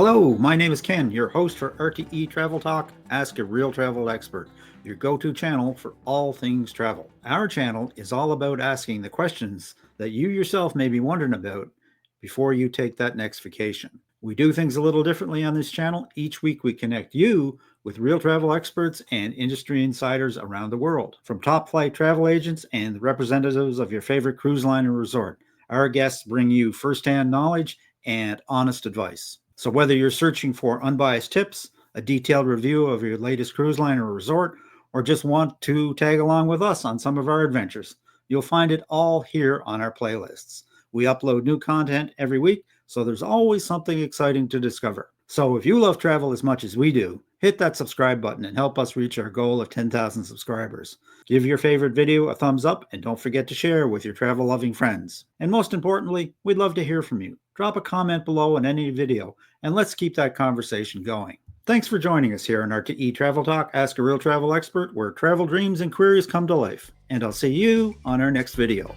Hello, my name is Ken, your host for RTE-Travel Talk, Ask a Real Travel Expert, your go-to channel for all things travel. Our channel is all about asking the questions that you yourself may be wondering about before you take that next vacation. We do things a little differently on this channel. Each week we connect you with real travel experts and industry insiders around the world. From top flight travel agents and the representatives of your favorite cruise line or resort, our guests bring you firsthand knowledge and honest advice. So whether you're searching for unbiased tips, a detailed review of your latest cruise line or resort, or just want to tag along with us on some of our adventures, you'll find it all here on our playlists. We upload new content every week, so there's always something exciting to discover. So if you love travel as much as we do, hit that subscribe button and help us reach our goal of 10,000 subscribers. Give your favorite video a thumbs up and don't forget to share with your travel-loving friends. And most importantly, we'd love to hear from you. Drop a comment below on any video and let's keep that conversation going. Thanks for joining us here on RTE-Travel Talk, Ask a Real Travel Expert, where travel dreams and queries come to life. And I'll see you on our next video.